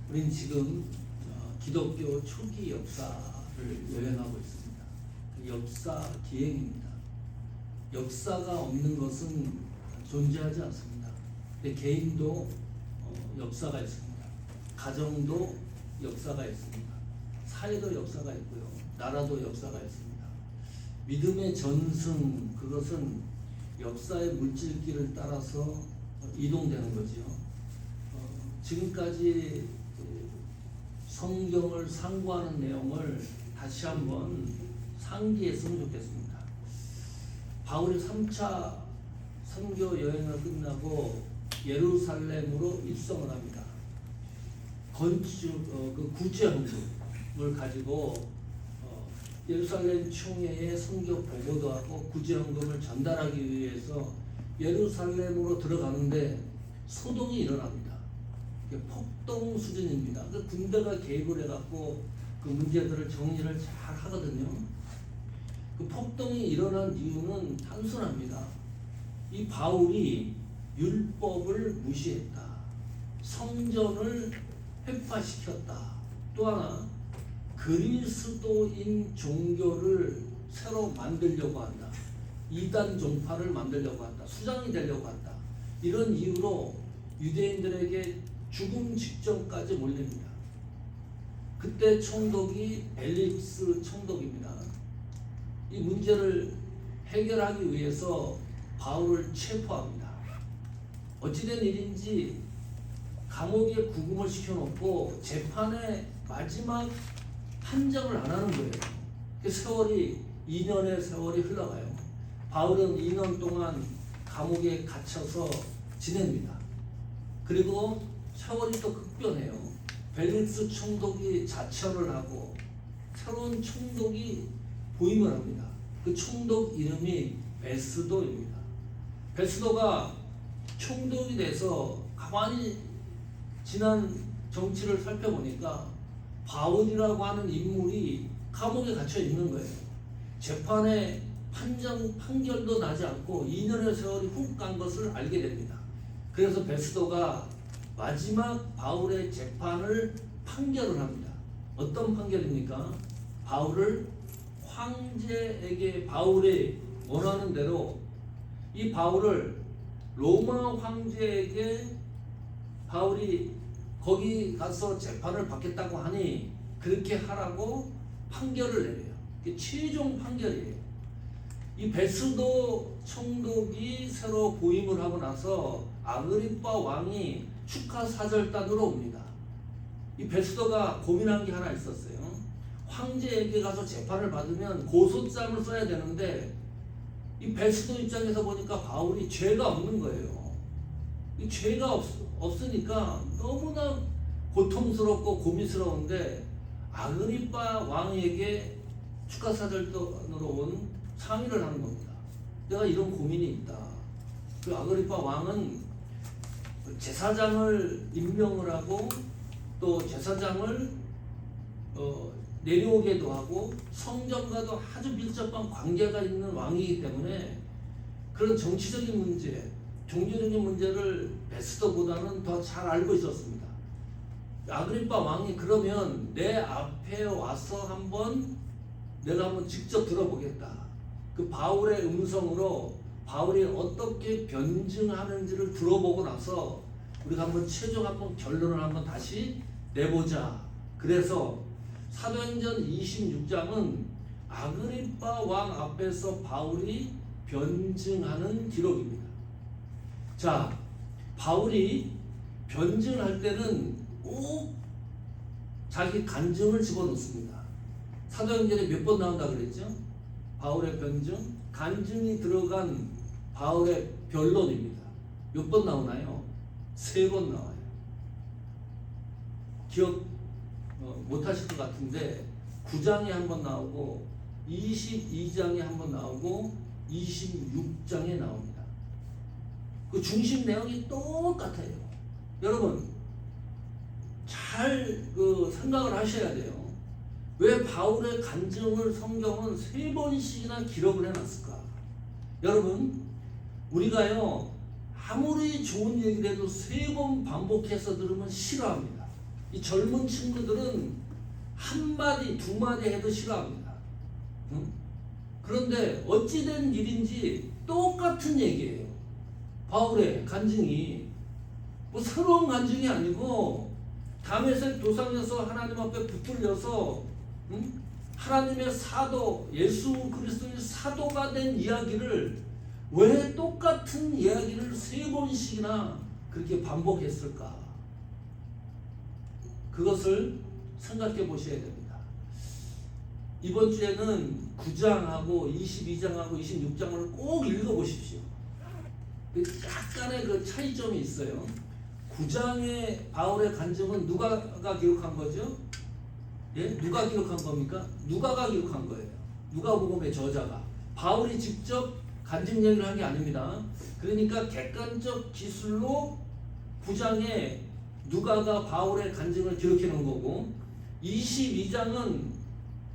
우린 지금 기독교 초기 역사를 여행하고 있습니다. 역사 기행입니다. 역사가 없는 것은 존재하지 않습니다. 근데 개인도 역사가 있습니다. 가정도 역사가 있습니다. 사회도 역사가 있고요. 나라도 역사가 있습니다. 믿음의 전승, 그것은 역사의 물질길을 따라서 이동되는 거지요. 지금까지 성경을 상고하는 내용을 다시 한번 상기했으면 좋겠습니다. 바울이 3차 선교 여행을 끝나고 예루살렘으로 입성을 합니다. 구제헌금을 가지고 예루살렘 총회에 선교 보고도 하고 구제헌금을 전달하기 위해서 예루살렘으로 들어가는데 소동이 일어납니다. 폭동 수준입니다. 군대가 개입을 해갖고 그 문제들을 정리를 잘 하거든요. 그 폭동이 일어난 이유는 단순합니다. 이 바울이 율법을 무시했다. 성전을 폐파시켰다. 또 하나 그리스도인 종교를 새로 만들려고 한다. 이단 종파를 만들려고 한다. 수장이 되려고 한다. 이런 이유로 유대인들에게 죽음 직전까지 몰립니다. 그때 총독이 벨릭스 총독입니다. 이 문제를 해결하기 위해서 바울을 체포합니다. 어찌된 일인지 감옥에 구금을 시켜놓고 재판의 마지막 판정을 안 하는 거예요. 그 세월이 2년의 세월이 흘러가요. 바울은 2년 동안 감옥에 갇혀서 지냅니다. 그리고 세월이 또 급변해요. 벨릭스 총독이 자처를 하고 새로운 총독이 부임을 합니다. 그 총독 이름이 베스도입니다. 베스도가 총독이 돼서 가만히 지난 정치를 살펴보니까 바울이라고 하는 인물이 감옥에 갇혀 있는 거예요. 재판에 판결도 나지 않고 2년의 세월이 훅 간 것을 알게 됩니다. 그래서 베스도가 마지막 바울의 재판을 판결을 합니다. 어떤 판결입니까? 바울을 황제에게 바울이 원하는 대로 이 바울을 로마 황제에게 바울이 거기 가서 재판을 받겠다고 하니 그렇게 하라고 판결을 내려요. 이게 최종 판결이에요. 이 베스도 총독이 새로 부임을 하고 나서 아그리빠 왕이 축하 사절단으로 옵니다. 이 베스도가 고민한 게 하나 있었어요. 황제에게 가서 재판을 받으면 고소장을 써야 되는데 이 베스도 입장에서 보니까 바울이 죄가 없는 거예요. 이 죄가 없으니까 너무나 고통스럽고 고민스러운데 아그리빠 왕에게 축하 사절단으로 온 상의를 하는 겁니다. 내가 이런 고민이 있다. 그 아그리빠 왕은 제사장을 임명을 하고 또 제사장을 내려오게도 하고 성전과도 아주 밀접한 관계가 있는 왕이기 때문에 그런 정치적인 문제, 종교적인 문제를 베스도보다는 더 잘 알고 있었습니다. 아그리빠 왕이 그러면 내 앞에 와서 내가 한번 직접 들어보겠다. 그 바울의 음성으로 바울이 어떻게 변증하는지를 들어보고 나서 우리가 최종 결론을 다시 내보자. 그래서 사도행전 26장은 아그리빠 왕 앞에서 바울이 변증하는 기록입니다. 자, 바울이 변증할 때는 꼭 자기 간증을 집어넣습니다. 사도행전에 몇 번 나온다 그랬죠? 바울의 변증, 간증이 들어간 바울의 변론입니다. 몇 번 나오나요? 3번 나와요. 기억 못하실 것 같은데 9장에 한 번 나오고 22장에 한 번 나오고 26장에 나옵니다. 그 중심 내용이 똑같아요. 여러분 잘 생각을 하셔야 돼요. 왜 바울의 간증을 성경은 3번씩이나 기록을 해놨을까? 여러분 우리가요 아무리 좋은 얘기를 해도 3번 반복해서 들으면 싫어합니다. 이 젊은 친구들은 한 마디 두 마디 해도 싫어합니다. 응? 그런데 어찌된 일인지 똑같은 얘기예요. 바울의 간증이 뭐 새로운 간증이 아니고 다메섹 도상에서 하나님 앞에 붙들려서 하나님의 사도, 예수 그리스도의 사도가 된 이야기를 왜 똑같은 이야기를 세 번씩이나 그렇게 반복했을까? 그것을 생각해 보셔야 됩니다. 이번 주에는 9장하고 22장하고 26장을 꼭 읽어보십시오. 약간의 그 차이점이 있어요. 9장의 바울의 간증은 누가가 기록한 거죠? 예? 누가 기록한 겁니까? 누가가 기록한 거예요. 누가복음의 저자가. 바울이 직접 간증 얘기를 한 게 아닙니다. 그러니까 객관적 기술로 9장에 누가가 바울의 간증을 기록해 놓은 거고 22장은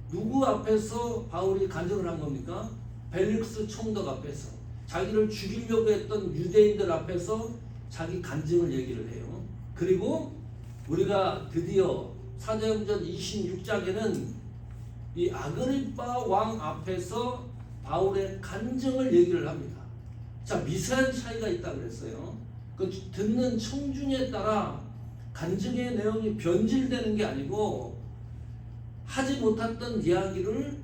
누구 앞에서 바울이 간증을 한 겁니까? 벨릭스 총독 앞에서 자기를 죽이려고 했던 유대인들 앞에서 자기 간증을 얘기를 해요. 그리고 우리가 드디어 사도행전 26장에는 이 아그리빠 왕 앞에서 바울의 간증을 얘기를 합니다. 자, 미세한 차이가 있다 그랬어요. 그 듣는 청중에 따라 간증의 내용이 변질되는 게 아니고 하지 못했던 이야기를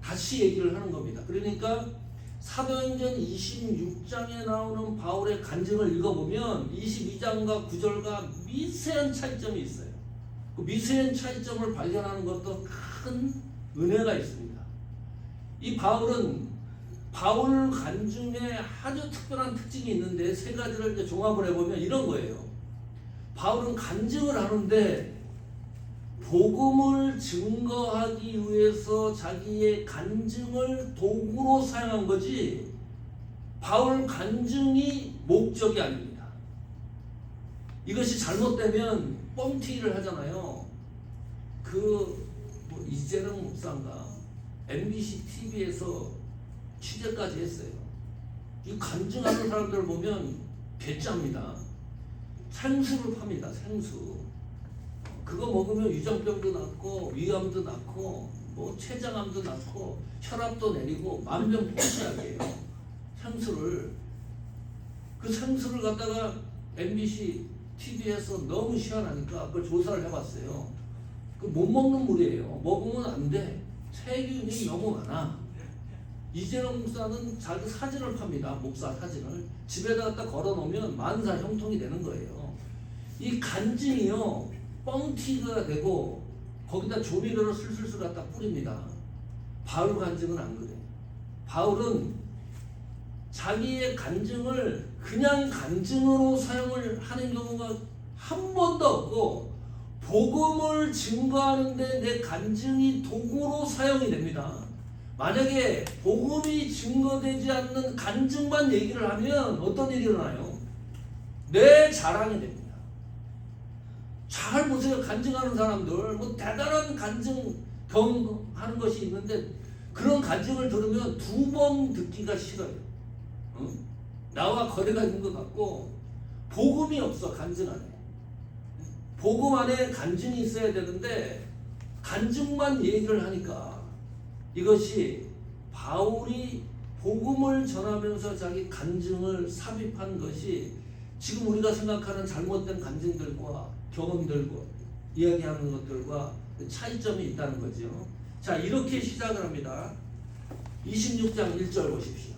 다시 얘기를 하는 겁니다. 그러니까 사도행전 26장에 나오는 바울의 간증을 읽어보면 22장과 9절과 미세한 차이점이 있어요. 그 미세한 차이점을 발견하는 것도 큰 은혜가 있습니다. 이 바울은 바울 간증에 아주 특별한 특징이 있는데 세 가지를 이제 종합을 해보면 이런 거예요. 바울은 간증을 하는데 복음을 증거하기 위해서 자기의 간증을 도구로 사용한 거지 바울 간증이 목적이 아닙니다. 이것이 잘못되면 뻥튀기를 하잖아요. 뭐 이재령 목사인가 MBC TV에서 취재까지 했어요. 이 간증하는 사람들 보면 괴짜입니다. 생수를 팝니다. 생수. 그거 먹으면 위장병도 낫고 위암도 낫고 뭐 췌장암도 낫고 혈압도 내리고 만병통치약이에요. 생수를. 그 생수를 갖다가 MBC TV에서 너무 시원하니까 그걸 조사를 해봤어요. 그 못 먹는 물이에요. 먹으면 안 돼. 세균이 너무 많아. 이재령 목사는 자기 사진을 팝니다. 목사 사진을. 집에다 갖다 걸어놓으면 만사 형통이 되는 거예요. 이 간증이요. 뻥튀기가 되고 거기다 조미료를 슬슬슬 갖다 뿌립니다. 바울 간증은 안 그래요. 바울은 자기의 간증을 그냥 간증으로 사용을 하는 경우가 한 번도 없고 복음을 증거하는데 내 간증이 도구로 사용이 됩니다. 만약에 복음이 증거되지 않는 간증만 얘기를 하면 어떤 일이 일어나요? 내 자랑이 됩니다. 잘 보세요. 간증하는 사람들 뭐 대단한 간증 경험하는 것이 있는데 그런 간증을 들으면 두 번 듣기가 싫어요. 응? 나와 거리가 있는 것 같고 복음이 없어. 간증 안에. 복음 안에 간증이 있어야 되는데 간증만 얘기를 하니까 이것이 바울이 복음을 전하면서 자기 간증을 삽입한 것이 지금 우리가 생각하는 잘못된 간증들과 경험들과 이야기하는 것들과 차이점이 있다는 거죠. 자, 이렇게 시작을 합니다. 26장 1절 보십시오.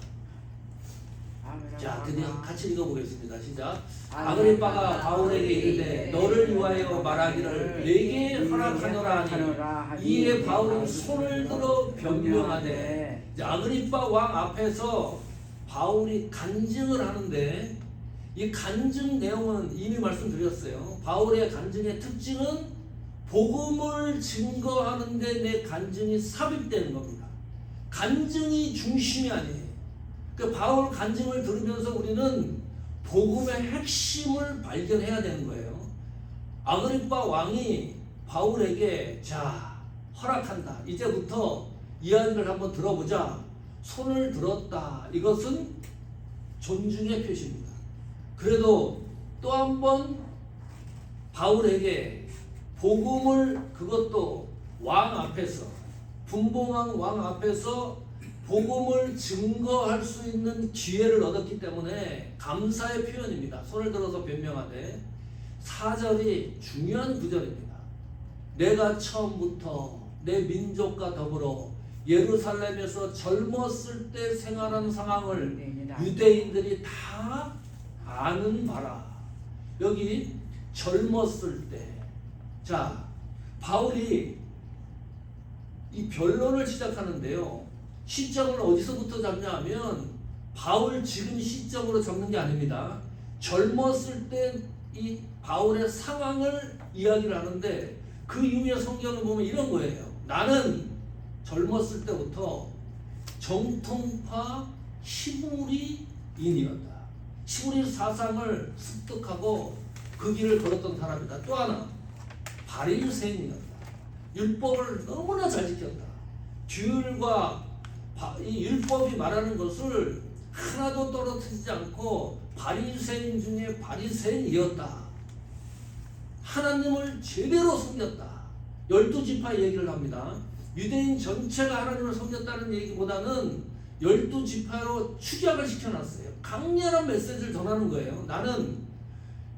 자, 드디어 같이 읽어보겠습니다. 시작. 아그리빠가 바울에게 이르되 너를 위하여 말하기를 내게 허락하노라 하니 이에 바울은 손을 들어 변명하되 아그리빠 왕 앞에서 바울이 간증을 하는데 이 간증 내용은 이미 말씀드렸어요. 바울의 간증의 특징은 복음을 증거하는데 내 간증이 삽입되는 겁니다. 간증이 중심이 아니에요. 그 바울 간증을 들으면서 우리는 복음의 핵심을 발견해야 되는 거예요. 아그리빠 왕이 바울에게 자, 허락한다. 이제부터 이야기를 한번 들어보자. 손을 들었다. 이것은 존중의 표시입니다. 그래도 또 한 번 바울에게 복음을 그것도 왕 앞에서 분봉한 왕 앞에서 복음을 증거할 수 있는 기회를 얻었기 때문에 감사의 표현입니다. 손을 들어서 변명하되 4절이 중요한 구절입니다. 내가 처음부터 내 민족과 더불어 예루살렘에서 젊었을 때 생활한 상황을 유대인들이 다 아는 바라. 여기 젊었을 때. 자, 바울이 이 변론을 시작하는데요. 시점을 어디서부터 잡냐 하면 바울 지금 시점으로 잡는 게 아닙니다. 젊었을 때 이 바울의 상황을 이야기를 하는데 그 이후에 성경을 보면 이런 거예요. 나는 젊었을 때부터 정통파 히브리인이었다. 히브리 사상을 습득하고 그 길을 걸었던 사람이다. 또 하나 바리새인이었다. 율법을 너무나 잘 지켰다. 규율과 이 율법이 말하는 것을 하나도 떨어뜨리지 않고 바리새인 중에 바리새인이었다. 하나님을 제대로 섬겼다. 12지파 얘기를 합니다. 유대인 전체가 하나님을 섬겼다는 얘기보다는 12지파로 축약을 시켜놨어요. 강렬한 메시지를 전하는 거예요. 나는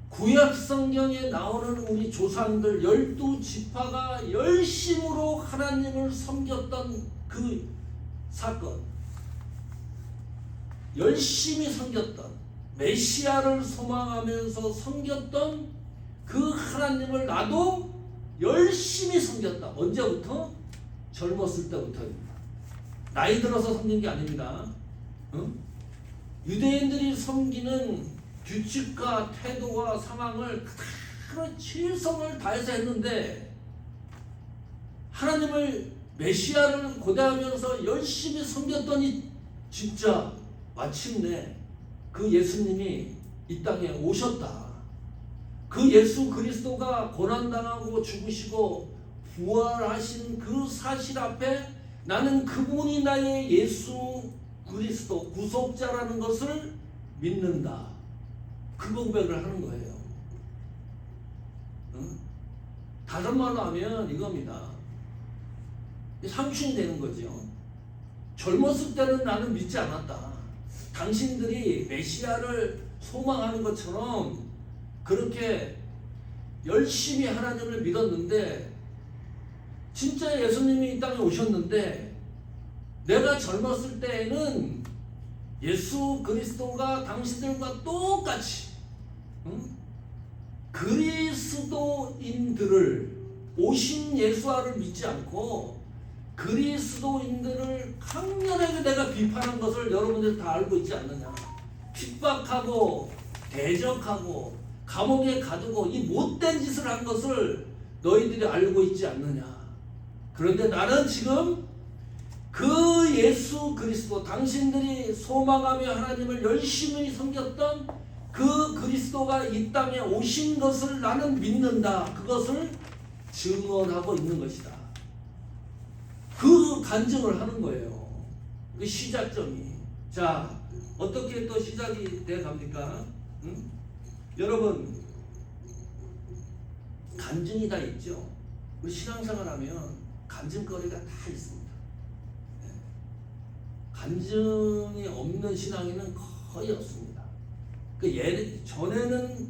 구약 성경에 나오는 우리 조상들 12지파가 열심으로 하나님을 섬겼던 그 사건, 열심히 섬겼던 메시아를 소망하면서 섬겼던 그 하나님을 나도 열심히 섬겼다. 언제부터? 젊었을 때부터입니다. 나이 들어서 섬긴 게 아닙니다. 유대인들이 섬기는 규칙과 태도와 상황을 그대로 최선을 다해서 했는데 하나님을 메시아를 고대하면서 열심히 섬겼더니 진짜 마침내 그 예수님이 이 땅에 오셨다. 그 예수 그리스도가 고난당하고 죽으시고 부활하신 그 사실 앞에 나는 그분이 나의 예수 그리스도 구속자라는 것을 믿는다. 그 고백을 하는 거예요. 다른 말로 하면 이겁니다. 삼촌이 되는 거죠. 젊었을 때는 나는 믿지 않았다. 당신들이 메시아를 소망하는 것처럼 그렇게 열심히 하나님을 믿었는데 진짜 예수님이 이 땅에 오셨는데 내가 젊었을 때에는 예수 그리스도가 당신들과 똑같이 그리스도인들을 오신 예수와를 믿지 않고 그리스도인들을 강렬하게 내가 비판한 것을 여러분들 다 알고 있지 않느냐. 핍박하고 대적하고 감옥에 가두고 이 못된 짓을 한 것을 너희들이 알고 있지 않느냐. 그런데 나는 지금 그 예수 그리스도 당신들이 소망하며 하나님을 열심히 섬겼던 그 그리스도가 이 땅에 오신 것을 나는 믿는다. 그것을 증언하고 있는 것이다. 그 간증을 하는 거예요. 그 시작점이. 자, 어떻게 또 시작이 돼 갑니까? 여러분, 간증이 다 있죠. 우리 신앙생활 하면 간증거리가 다 있습니다. 네. 간증이 없는 신앙인은 거의 없습니다. 그 전에는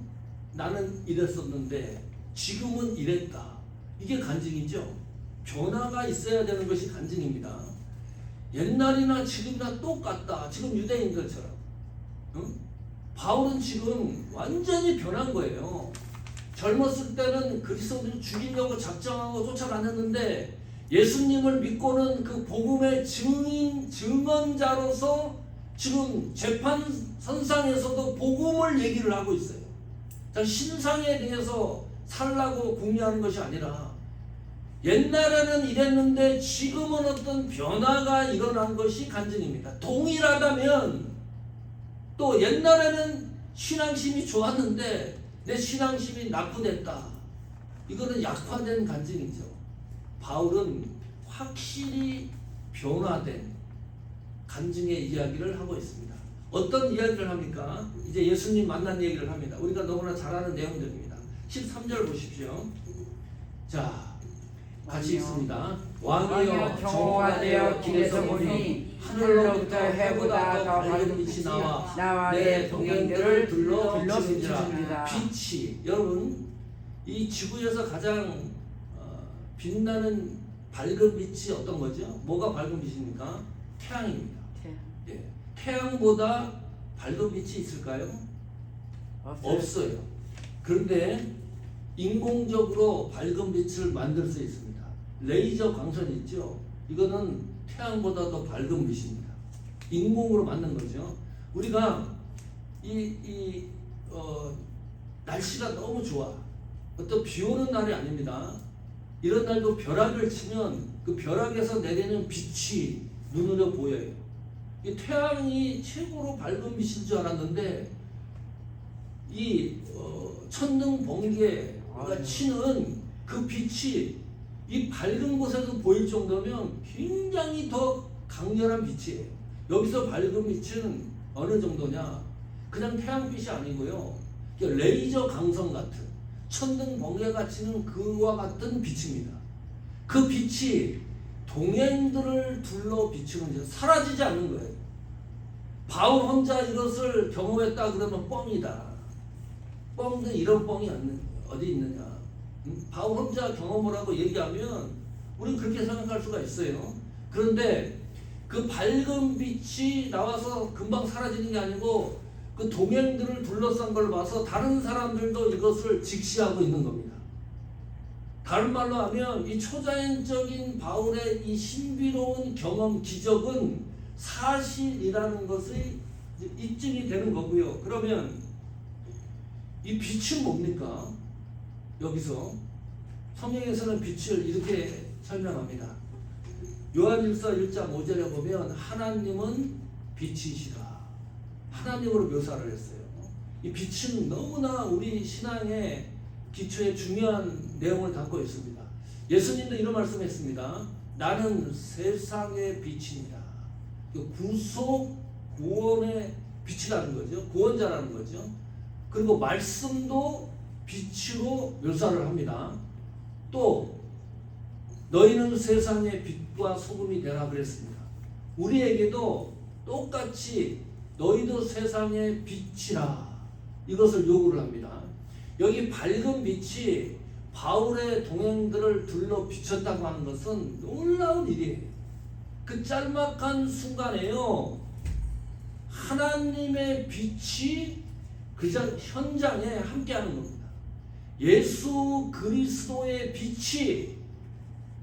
나는 이랬었는데 지금은 이랬다. 이게 간증이죠. 변화가 있어야 되는 것이 간증입니다. 옛날이나 지금이나 똑같다. 지금 유대인들처럼. 바울은 지금 완전히 변한 거예요. 젊었을 때는 그리스도를 죽이려고 작정하고 쫓아다녔는데 예수님을 믿고는 그 복음의 증언자로서 지금 재판선상에서도 복음을 얘기를 하고 있어요. 신상에 대해서 살라고 궁리하는 것이 아니라 옛날에는 이랬는데 지금은 어떤 변화가 일어난 것이 간증입니다. 동일하다면 또 옛날에는 신앙심이 좋았는데 내 신앙심이 나쁘됐다. 이거는 약화된 간증이죠. 바울은 확실히 변화된 간증의 이야기를 하고 있습니다. 어떤 이야기를 합니까? 이제 예수님 만난 얘기를 합니다. 우리가 너무나 잘 아는 내용들입니다. 13절 보십시오. 자, 같이 왕이여, 읽습니다. 왕이여 왕이여 정오가 되어 길에서 보니 하늘로부터 해보다 더 밝은 빛이 나와 내 동행들을 둘러 비추는지라. 빛이, 여러분 이 지구에서 가장 빛나는 밝은 빛이 어떤 거죠? 뭐가 밝은 빛입니까? 태양입니다. 예. 태양보다 밝은 빛이 있을까요? 없어요. 그런데 인공적으로 밝은 빛을 만들 수 있습니다. 레이저 광선 있죠? 이거는 태양보다 더 밝은 빛입니다. 인공으로 만든 거죠. 우리가 날씨가 너무 좋아. 어떤 비 오는 날이 아닙니다. 이런 날도 벼락을 치면 그 벼락에서 내리는 빛이 눈으로 보여요. 이 태양이 최고로 밝은 빛인 줄 알았는데 이 천둥 번개가 치는 그 빛이 이 밝은 곳에도 보일 정도면 굉장히 더 강렬한 빛이에요. 여기서 밝은 빛은 어느 정도냐? 그냥 태양빛이 아니고요. 레이저 강성 같은 천둥 번개가 치는 그와 같은 빛입니다. 그 빛이 동행들을 둘러 비추는 데 사라지지 않는 거예요. 바울 혼자 이것을 경험했다 그러면 뻥이다. 뻥은 이런 뻥이 어디 있느냐. 바울 혼자 경험을 하고 얘기하면 우리는 그렇게 생각할 수가 있어요. 그런데 그 밝은 빛이 나와서 금방 사라지는 게 아니고 그 동행들을 둘러싼 걸 봐서 다른 사람들도 이것을 직시하고 있는 겁니다. 다른 말로 하면 이 초자연적인 바울의 이 신비로운 경험 기적은 사실이라는 것이 입증이 되는 거고요. 그러면 이 빛은 뭡니까? 여기서 성경에서는 빛을 이렇게 설명합니다. 요한일서 1장 5절에 보면 하나님은 빛이시라. 하나님으로 묘사를 했어요. 이 빛은 너무나 우리 신앙의 기초에 중요한 내용을 담고 있습니다. 예수님도 이런 말씀했습니다. 나는 세상의 빛입니다. 구속 구원의 빛이라는 거죠. 구원자라는 거죠. 그리고 말씀도 빛으로 묘사를 합니다. 또 너희는 세상의 빛과 소금이 되라 그랬습니다. 우리에게도 똑같이 너희도 세상의 빛이라 이것을 요구를 합니다. 여기 밝은 빛이 바울의 동행들을 둘러 비쳤다고 하는 것은 놀라운 일이에요. 그 짤막한 순간에요, 하나님의 빛이 그 현장에 함께하는 겁니다. 예수 그리스도의 빛이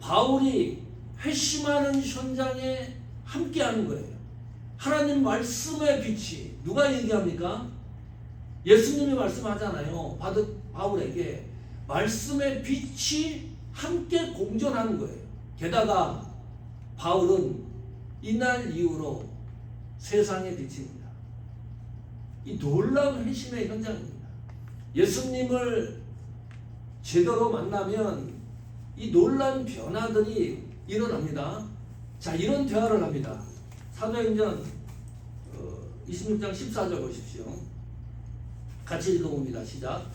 바울이 회심하는 현장에 함께하는 거예요. 하나님 말씀의 빛이 누가 얘기합니까? 예수님이 말씀하잖아요. 바울에게 말씀의 빛이 함께 공존하는 거예요. 게다가 바울은 이날 이후로 세상의 빛입니다. 이 놀라운 회심의 현장입니다. 예수님을 제대로 만나면 이 놀라운 변화들이 일어납니다. 자, 이런 대화를 합니다. 사도행전 26장 14절 보십시오. 같이 읽어봅니다. 시작.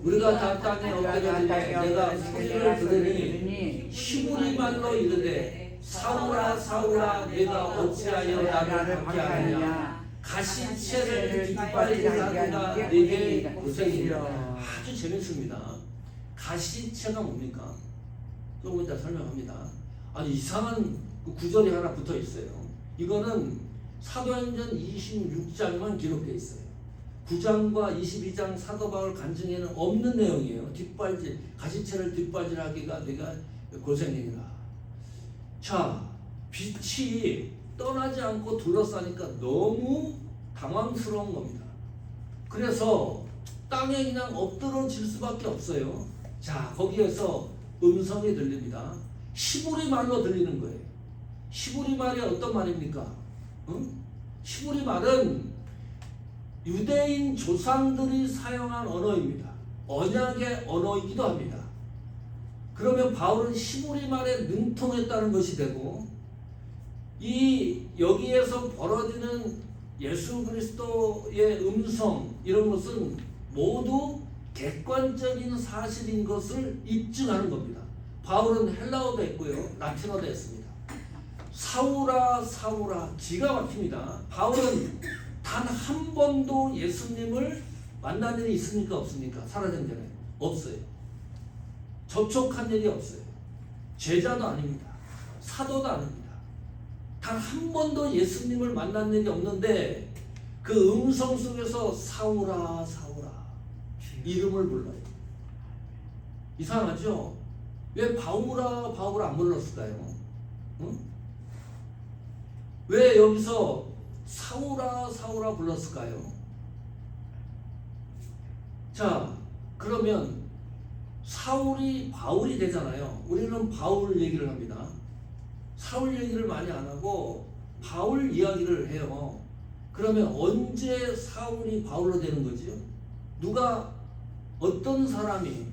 우리가 다 땅에 엎드려지되 내가 소리를 들으니 히브리 말로 이르되 사울아 사울아 내가 어찌하여 나를 박해하느냐. 가시채를 뒷발질하기가 내게 고생이라. 아주 재밌습니다. 가시채가 뭡니까? 조금 이따 설명합니다. 아주 이상한 구절이 하나 붙어 있어요. 이거는 사도행전 26장만 기록되어 있어요. 9장과 22장 사도 바울 간증에는 없는 내용이에요. 뒷발질, 가시채를 뒷발질하기가 내가 고생이라. 자, 빛이 떠나지 않고 둘러싸니까 너무 당황스러운 겁니다. 그래서 땅에 그냥 엎드러질 수밖에 없어요. 자, 거기에서 음성이 들립니다. 히브리 말로 들리는 거예요. 히브리 말이 어떤 말입니까? 히브리 말은 유대인 조상들이 사용한 언어입니다. 언약의 언어이기도 합니다. 그러면 바울은 히브리 말에 능통했다는 것이 되고, 이 여기에서 벌어지는 예수 그리스도의 음성 이런 것은 모두 객관적인 사실인 것을 입증하는 겁니다. 바울은 헬라어도 했고요, 라틴어도 했습니다. 사울아 사울아, 기가 막힙니다. 바울은 단 한 번도 예수님을 만난 일이 있습니까 없습니까? 살아전 전에 없어요. 접촉한 일이 없어요. 제자도 아닙니다. 사도도 아닙니다. 단 한 번도 예수님을 만난 일이 없는데 그 음성 속에서 사울아 사울아 이름을 불러요. 이상하죠? 왜 바울아 바울아 안 불렀을까요? 응? 왜 여기서 사울아 사울아 불렀을까요? 자, 그러면 사울이 바울이 되잖아요. 우리는 바울 얘기를 합니다. 사울 얘기를 많이 안 하고 바울 이야기를 해요. 그러면 언제 사울이 바울로 되는 거지요? 누가, 어떤 사람이,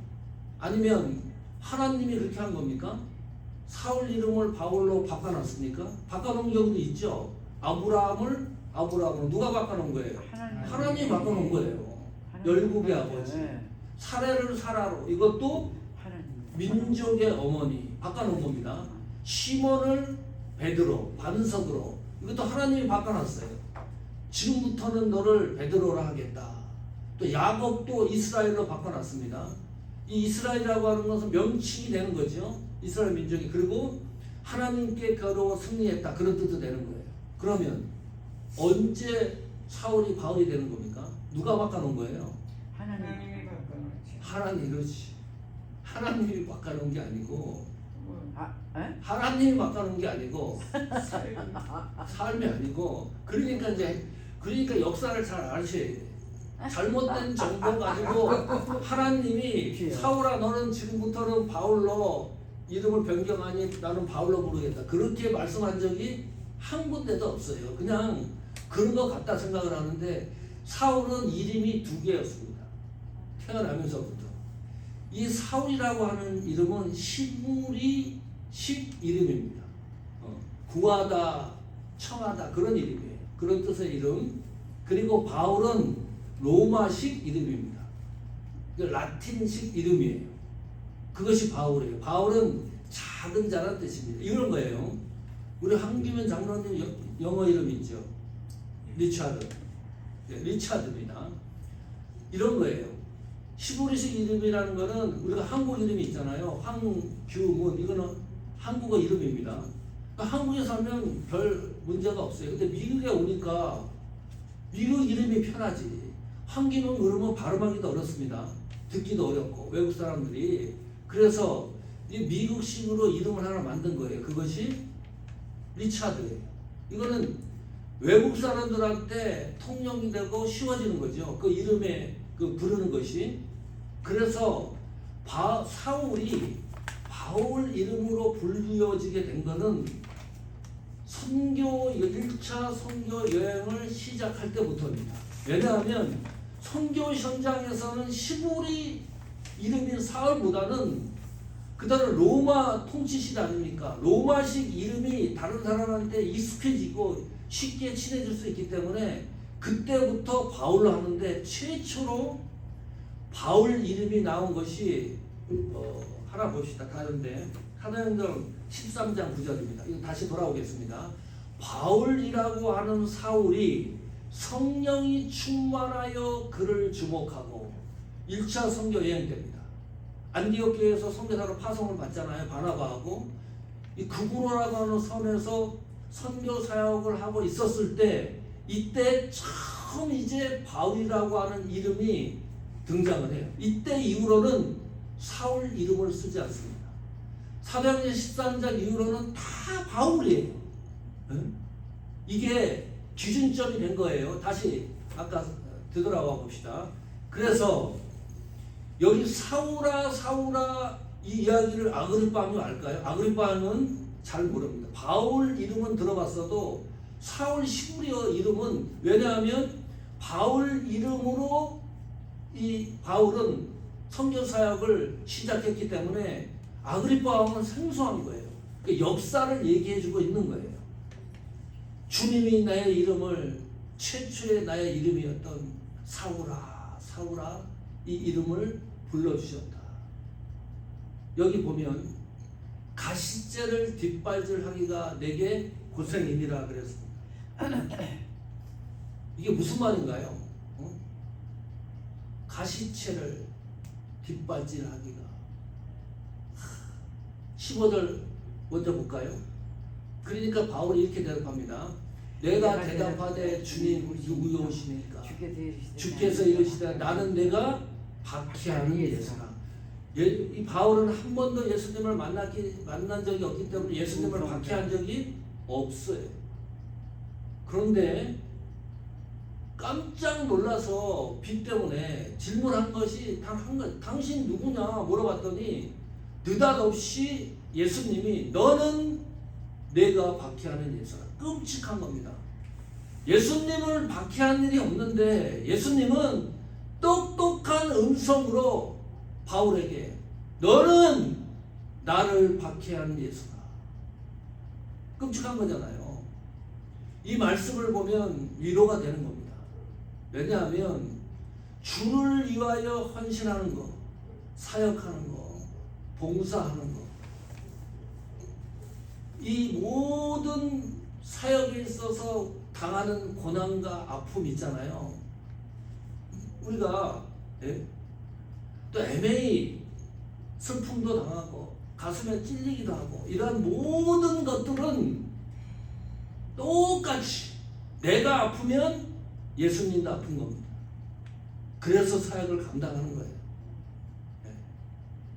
아니면 하나님이 그렇게 한 겁니까? 사울 이름을 바울로 바꿔놨습니까? 바꿔놓은 경우도 있죠. 아브라함을 누가 바꿔놓은 거예요? 하나님이 바꿔놓은 거예요. 열국의 아버지. 사례를 사라로, 이것도 민족의 어머니 바꿔놓은 겁니다. 시몬을 베드로, 반석으로, 이것도 하나님이 바꿔놨어요. 지금부터는 너를 베드로라 하겠다. 또 야곱도 이스라엘로 바꿔놨습니다. 이 이스라엘이라고 하는 것은 명칭이 되는 거죠. 이스라엘 민족이. 그리고 하나님께 겨루어 승리했다, 그런 뜻도 되는 거예요. 그러면 언제 사울이 바울이 되는 겁니까? 누가 바꿔놓은 거예요? 하나님이 바꿔놓지. 하나님, 그렇지. 하나님이 바꿔놓은 게 아니고, 에? 하나님이 바꿔놓은 게 아니고 삶이 아니고, 그러니까 역사를 잘 아셔야 돼. 잘못된 정보 가지고 하나님이 사울아 너는 지금부터는 바울로 이름을 변경하니 나는 바울로 부르겠다, 그렇게 말씀한 적이 한 군데도 없어요. 그냥 그런 것 같다 생각을 하는데, 사울은 이름이 2개였습니다. 태어나면서부터. 이 사울이라고 하는 이름은 시므리 식 이름입니다. 구하다, 청하다, 그런 이름이에요. 그런 뜻의 이름. 그리고 바울은 로마식 이름입니다. 라틴식 이름이에요. 그것이 바울이에요. 바울은 작은 자라는 뜻입니다. 이런 거예요. 우리 황규면 장로님 영어 이름 있죠? 리차드. 네, 리차드입니다. 이런 거예요. 시보리식 이름이라는 거는, 우리가 한국 이름이 있잖아요. 황규문, 이거는 한국어 이름입니다. 그러니까 한국에 살면 별 문제가 없어요. 근데 미국에 오니까 미국 이름이 편하지. 황규문 그러면 발음하기도 어렵습니다. 듣기도 어렵고, 외국 사람들이. 그래서 이 미국식으로 이름을 하나 만든 거예요. 그것이 리차드예요. 이거는 외국 사람들한테 통용이 되고 쉬워지는 거죠. 그 이름에 부르는 것이. 그래서 사울이 바울 이름으로 불리워지게 된 것은 1차 선교 여행을 시작할 때부터입니다. 왜냐하면 선교 현장에서는 시므리 이름인 사울보다는, 그다음에 로마 통치시대 아닙니까? 로마식 이름이 다른 사람한테 익숙해지고 쉽게 친해질 수 있기 때문에 그때부터 바울로 하는데, 최초로 바울 이름이 나온 것이 하나 봅시다. 다른데 사도행전 13장 9절입니다. 이거 다시 돌아오겠습니다. 바울이라고 하는 사울이 성령이 충만하여 그를 주목하고 1차 선교 여행 됩니다. 안디옥교에서 선교사로 파송을 받잖아요. 바나바하고. 이 구브로라고 하는 섬에서 선교 사역을 하고 있었을 때, 이때 처음 이제 바울이라고 하는 이름이 등장을 해요. 이때 이후로는 사울 이름을 쓰지 않습니다. 사도행전 13장 이후로는 다 바울이에요. 이게 기준점이 된 거예요. 다시 아까 되돌아와 봅시다. 그래서 여기 사울아 사울아 이 이야기를 아그리빠는 알까요? 아그리빠는 잘 모릅니다. 바울 이름은 들어봤어도 사울 시므리어 이름은, 왜냐하면 바울 이름으로 이 바울은 선교 사역을 시작했기 때문에 아그리빠 왕은 생소한 거예요. 그 역사를 얘기해주고 있는 거예요. 주님이 나의 이름을, 최초의 나의 이름이었던 사울아 사울아 이 이름을 불러주셨다. 여기 보면 가시째를 뒷발질하기가 내게 고생이니라 그랬습니다. 이게 무슨 말인가요? 가시채를 뒷발질하기가. 15절 먼저 볼까요? 그러니까 바울이 이렇게 대답합니다. 내가 대답하되 주님 누구여오시니까 주께서 이르시되 나는 내가 박해하는 예수라. 이 바울은 한 번도 예수님을 만난 적이 없기 때문에 예수님을 박해한 적이 없어요. 그런데 깜짝 놀라서 빛 때문에 질문한 것이 단 한 가지. 당신 누구냐 물어봤더니 느닷없이 예수님이 너는 내가 박해하는 예수라. 끔찍한 겁니다. 예수님을 박해한 일이 없는데 예수님은 똑똑한 음성으로 바울에게 너는 나를 박해하는 예수다. 끔찍한 거잖아요. 이 말씀을 보면 위로가 되는 겁니다. 왜냐하면 주를 위하여 헌신하는 거, 사역하는 거, 봉사하는 거, 이 모든 사역에 있어서 당하는 고난과 아픔 있잖아요. 우리가 또 애매히 슬픔도 당하고 가슴에 찔리기도 하고 이러한 모든 것들은 똑같이 내가 아프면 예수님도 아픈 겁니다. 그래서 사역을 감당하는 거예요.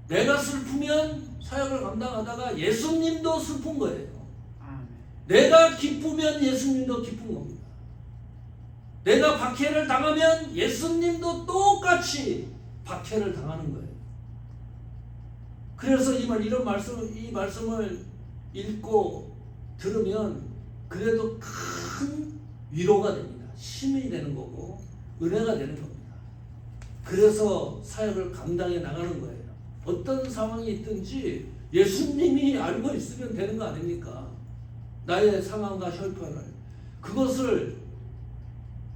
내가 슬프면 사역을 감당하다가 예수님도 슬픈 거예요. 내가 기쁘면 예수님도 기쁜 겁니다. 내가 박해를 당하면 예수님도 똑같이 박해를 당하는 거예요. 그래서 이 말씀을 읽고 들으면 그래도 큰 위로가 됩니다. 힘이 되는 거고 은혜가 되는 겁니다. 그래서 사역을 감당해 나가는 거예요. 어떤 상황이 있든지 예수님이 알고 있으면 되는 거 아닙니까? 나의 상황과 형편을. 그것을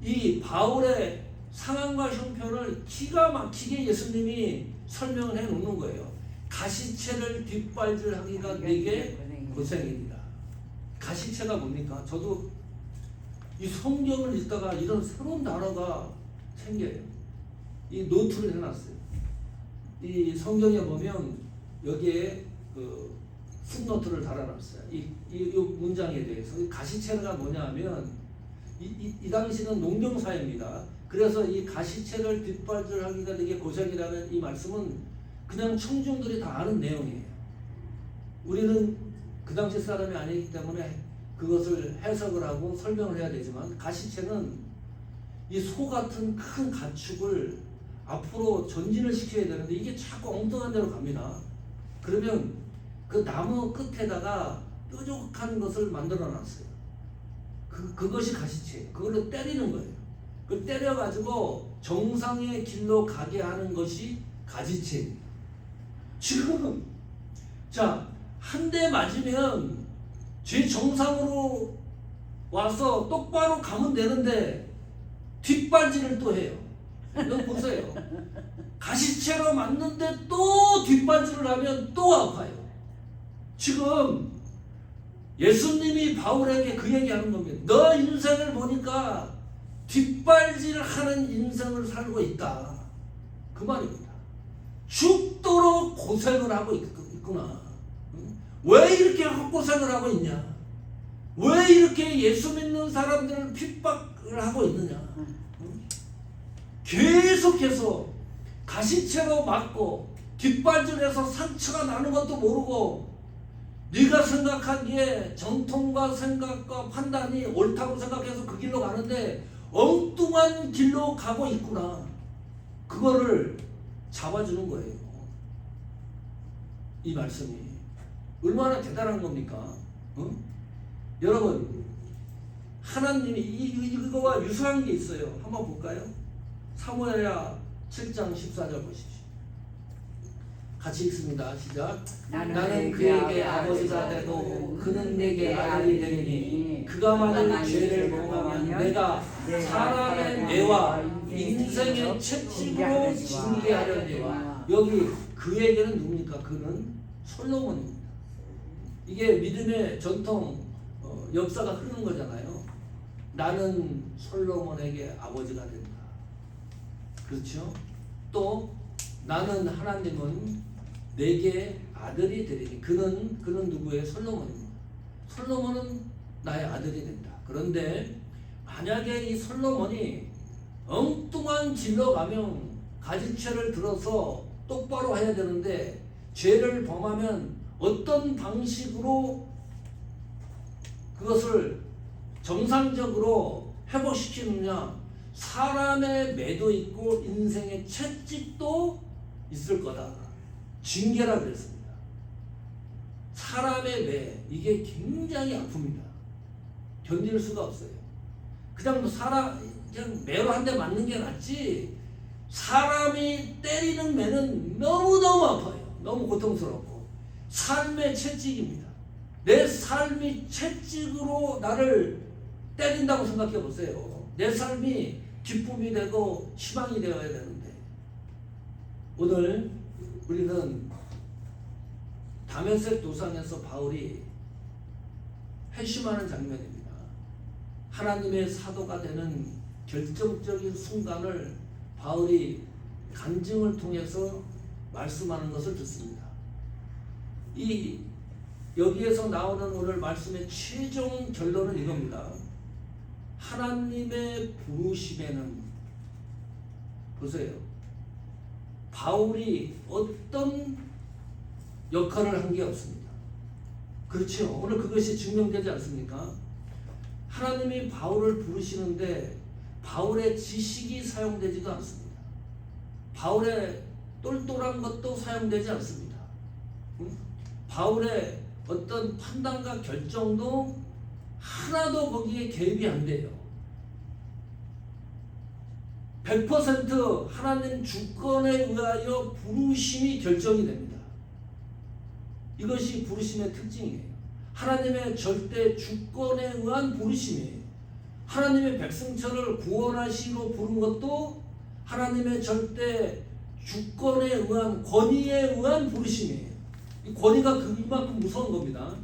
이 바울의 상황과 형편을 기가 막히게 예수님이 설명을 해 놓는 거예요. 가시채를 뒷발질하기가 내게 고생입니다. 가시채가 뭡니까? 저도 이 성경을 읽다가 이런 새로운 단어가 생겨요. 이 노트를 해놨어요. 이 성경에 보면 여기에 그 풋노트를 달아놨어요. 이 문장에 대해서. 가시채가 뭐냐 하면 이 당시는 농경사회입니다. 그래서 이 가시채를 뒷발질하기가 되게 고생이라는 이 말씀은 그냥 청중들이 다 아는 내용이에요. 우리는 그 당시 사람이 아니기 때문에 그것을 해석을 하고 설명을 해야 되지만 가시채는 이 소 같은 큰 가축을 앞으로 전진을 시켜야 되는데 이게 자꾸 엉뚱한 데로 갑니다. 그러면 그 나무 끝에다가 뾰족한 것을 만들어 놨어요. 그것이 가시채. 그걸로 때리는 거예요. 그걸 때려가지고 정상의 길로 가게 하는 것이 가시채입니다. 지금 한 대 맞으면 제 정상으로 와서 똑바로 가면 되는데 뒷발질을 또 해요. 이거 보세요. 가시채로 맞는데 또 뒷발질을 하면 또 아파요. 지금 예수님이 바울에게 그 얘기하는 겁니다. 너 인생을 보니까 뒷발질하는 인생을 살고 있다. 그 말입니다. 죽도록 고생을 하고 있구나. 왜 이렇게 헛고생을 하고 있냐? 왜 이렇게 예수 믿는 사람들을 핍박을 하고 있느냐? 계속해서 가시채로 맞고 뒷발질해서 상처가 나는 것도 모르고 네가 생각하기에 정통과 생각과 판단이 옳다고 생각해서 그 길로 가는데 엉뚱한 길로 가고 있구나. 그거를 잡아주는 거예요. 이 말씀이 얼마나 대단한 겁니까? 여러분, 하나님이 이거와 유사한 게 있어요. 한번 볼까요? 사무엘하 7장 14절 보십시오. 같이 읽습니다. 시작. 나는 그에게 아버지가 되고 그는 내게 아들이 되리니 그가 만일 죄를 범하면 내가 사람의 뇌와 인생의 채찍으로 징계하려니와. 여기 그에게는 누굽니까? 그는 솔로몬입니다. 이게 믿음의 전통 역사가 흐르는 거잖아요. 나는 솔로몬에게 아버지가 된다. 그렇죠? 또 나는 하나님은 내게 아들이 되리니 그는 누구의 솔로몬입니다. 솔로몬은 나의 아들이 된다. 그런데 만약에 이 솔로몬이 엉뚱한 길로 가면 가지채를 들어서 똑바로 해야 되는데 죄를 범하면 어떤 방식으로 그것을 정상적으로 회복시키느냐, 사람의 매도 있고 인생의 채찍도 있을 거다. 징계라 그랬습니다. 사람의 매, 이게 굉장히 아픕니다. 견딜 수가 없어요. 그냥 매로 한 대 맞는 게 낫지, 사람이 때리는 매는 너무너무 아파요. 너무 고통스럽고 삶의 채찍입니다. 내 삶이 채찍으로 나를 때린다고 생각해 보세요. 내 삶이 기쁨이 되고 희망이 되어야 되는데, 오늘 우리는 다메섹 도상에서 바울이 회심하는 장면입니다. 하나님의 사도가 되는 결정적인 순간을 바울이 간증을 통해서 말씀하는 것을 듣습니다. 여기에서 나오는 오늘 말씀의 최종 결론은 이겁니다. 하나님의 부르심에는, 보세요, 바울이 어떤 역할을 한 게 없습니다. 그렇죠? 오늘 그것이 증명되지 않습니까? 하나님이 바울을 부르시는데 바울의 지식이 사용되지도 않습니다. 바울의 똘똘한 것도 사용되지 않습니다. 바울의 어떤 판단과 결정도 하나도 거기에 개입이 안 돼요. 100% 하나님 주권에 의하여 부르심이 결정이 됩니다. 이것이 부르심의 특징이에요. 하나님의 절대 주권에 의한 부르심이에요. 하나님의 백성처를 구원하시러 부른 것도 하나님의 절대 주권에 의한, 권위에 의한 부르심이에요. 이 권위가 그만큼 무서운 겁니다.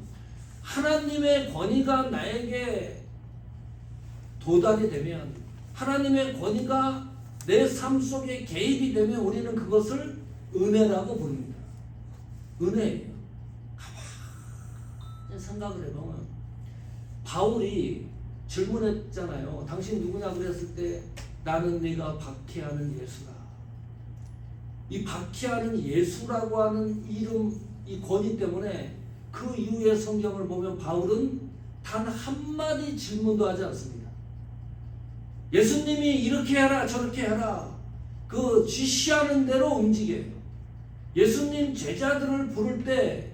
하나님의 권위가 나에게 도달이 되면, 하나님의 권위가 내 삶 속에 개입이 되면 우리는 그것을 은혜라고 부릅니다. 은혜예요. 가만히 생각을 해보면 바울이 질문했잖아요. 당신 누구냐 그랬을 때 나는 네가 박해하는 예수다. 이 박해하는 예수라고 하는 이름, 이 권위 때문에 그 이후의 성경을 보면 바울은 단 한마디 질문도 하지 않습니다. 예수님이 이렇게 해라 저렇게 해라 그 지시하는 대로 움직여요. 예수님 제자들을 부를 때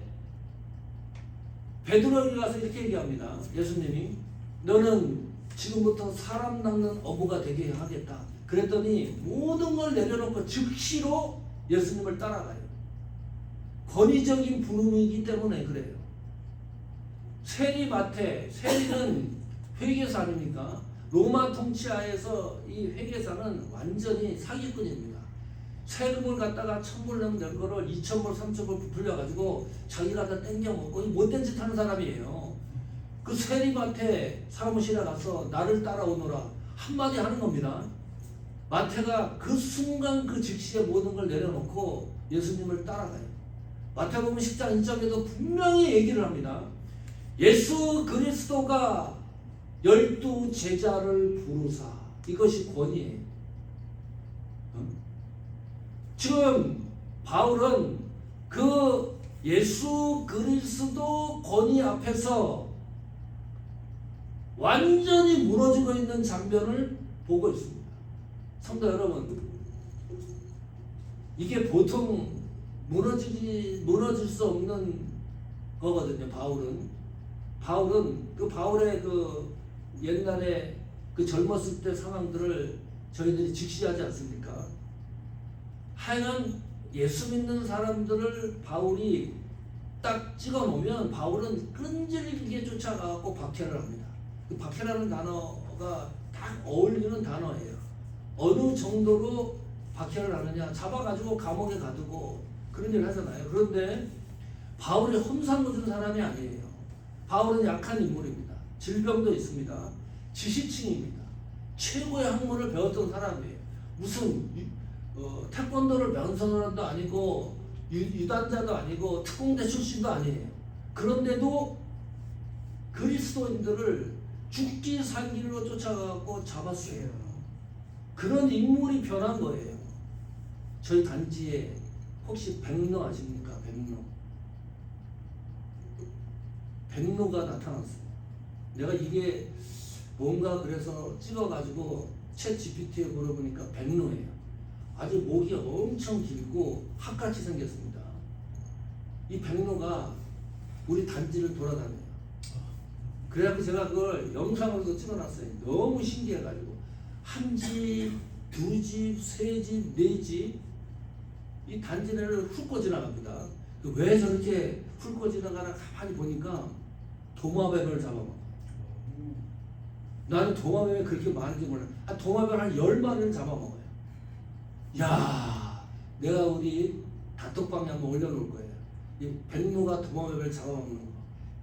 베드로에게 가서 이렇게 얘기합니다. 예수님이 너는 지금부터 사람 낚는 어부가 되게 하겠다. 그랬더니 모든 걸 내려놓고 즉시로 예수님을 따라가요. 권위적인 부름이기 때문에 그래요. 세리마테, 세리는 회계사 아닙니까? 로마 통치하에서 이 회계사는 완전히 사기꾼입니다. 세금을 갖다가 1,000불 내면 될 거를 2,000불, 3,000불 부풀려가지고 자기가 다 땡겨먹고 못된 짓 하는 사람이에요. 그 세리마테 사무실에 가서 나를 따라오너라 한마디 하는 겁니다. 마태가 그 순간 그 즉시에 모든 걸 내려놓고 예수님을 따라가요. 마태복음 10장 1절에도 분명히 얘기를 합니다. 예수 그리스도가 12 제자를 부르사. 이것이 권위예요. 지금 바울은 그 예수 그리스도 권위 앞에서 완전히 무너지고 있는 장면을 보고 있습니다. 성도 여러분, 이게 보통 무너질 수 없는 거거든요. 바울은 그 바울의 그 옛날에 그 젊었을 때 상황들을 저희들이 직시하지 않습니까? 하여간 예수 믿는 사람들을 바울이 딱 찍어 놓으면 바울은 끈질기게 쫓아가고 박해를 합니다. 그 박해라는 단어가 딱 어울리는 단어예요. 어느 정도로 박해를 하느냐, 잡아가지고 감옥에 가두고 그런 일을 하잖아요. 그런데 바울이 험상궂은 사람이 아니에요. 바울은 약한 인물입니다. 질병도 있습니다. 지시층입니다. 최고의 학문을 배웠던 사람이에요. 무슨 태권도를 배운 사람도 아니고 유단자도 아니고 특공대 출신도 아니에요. 그런데도 그리스도인들을 죽기 살기로 쫓아가고 잡았어요. 그런 인물이 변한 거예요. 저희 단지에 혹시 백로 아십니까? 백로가 나타났어요. 내가 이게 뭔가 그래서 찍어가지고 챗 GPT에 물어보니까 백로예요. 아주 목이 엄청 길고 학같이 생겼습니다. 이 백로가 우리 단지를 돌아다녀요. 그래갖고 제가 그걸 영상으로도 찍어놨어요. 너무 신기해가지고 한 집, 두 집, 세 집, 네 집 이 단지 내를 훑고 지나갑니다. 왜 저렇게 훑고 지나가나 가만히 보니까 도마뱀을 잡아먹어요. 나는 도마뱀이 그렇게 많은지 몰라. 도마뱀 한 10마리를 잡아먹어요. 야, 내가 우리 단톡방에 한번 올려놓을 거예요. 이 백로가 도마뱀을 잡아먹는 거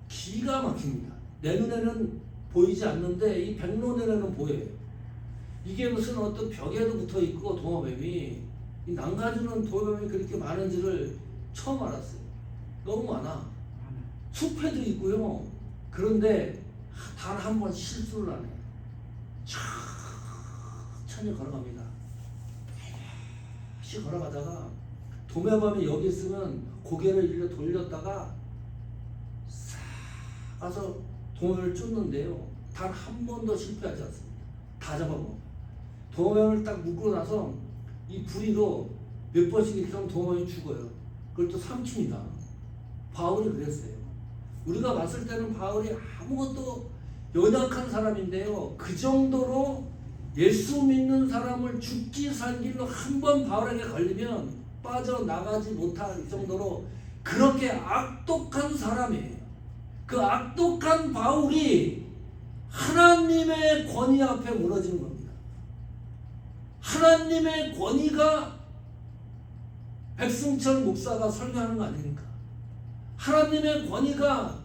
기가 막힙니다. 내 눈에는 보이지 않는데 이 백로 눈에는 보여요. 이게 무슨 어떤 벽에도 붙어 있고 도마뱀이 이 난가주는 도마뱀이 그렇게 많은지를 처음 알았어요. 너무 많아. 숲에도 있고요. 그런데 단 한 번 실수를 안 해요. 천천히 걸어갑니다. 다시 걸어가다가 도마뱀이 여기 있으면 고개를 일로 돌렸다가 싹 가서 도마뱀을 쫓는데요. 단 한 번도 실패하지 않습니다. 다 잡아먹어요. 도마뱀을 딱 묶고 나서 이 부리로 몇 번씩 이렇게 하면 도마뱀이 죽어요. 그걸 또 삼킵니다. 바울이 그랬어요. 우리가 봤을 때는 바울이 아무것도 연약한 사람인데요. 그 정도로 예수 믿는 사람을 죽기 살기로 한 번 바울에게 걸리면 빠져나가지 못할 정도로 그렇게 악독한 사람이에요. 그 악독한 바울이 하나님의 권위 앞에 무너지는 겁니다. 하나님의 권위가 백승철 목사가 설교하는 거 아닙니까? 하나님의 권위가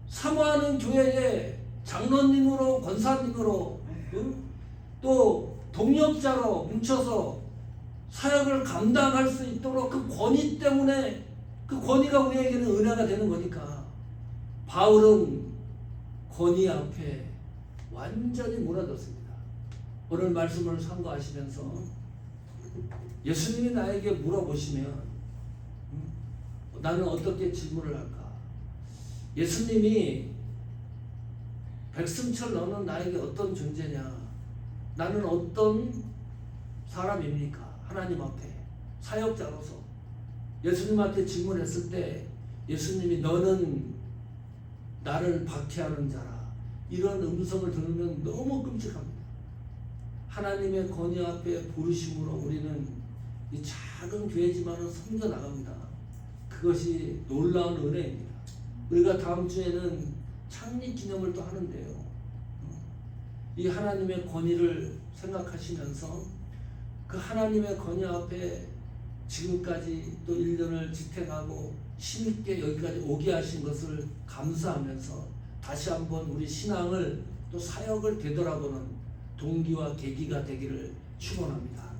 사모하는 교회의 장로님으로 권사님으로 또 동역자로 뭉쳐서 사역을 감당할 수 있도록 그 권위 때문에 그 권위가 우리에게는 은혜가 되는 거니까 바울은 권위 앞에 완전히 무너졌습니다. 오늘 말씀을 참고하시면서 예수님이 나에게 물어보시면 나는 어떻게 질문을 할까? 예수님이 백승철 너는 나에게 어떤 존재냐? 나는 어떤 사람입니까? 하나님 앞에 사역자로서 예수님한테 질문했을 때 예수님이 너는 나를 박해하는 자라 이런 음성을 들으면 너무 끔찍합니다. 하나님의 권위 앞에 부르심으로 우리는 이 작은 교회지만은 섬겨 나갑니다. 그것이 놀라운 은혜입니다. 우리가 다음 주에는 창립 기념을 또 하는데요. 이 하나님의 권위를 생각하시면서 그 하나님의 권위 앞에 지금까지 또 1년을 지탱하고 힘있게 여기까지 오게 하신 것을 감사하면서 다시 한번 우리 신앙을 또 사역을 되돌아보는 동기와 계기가 되기를 축원합니다.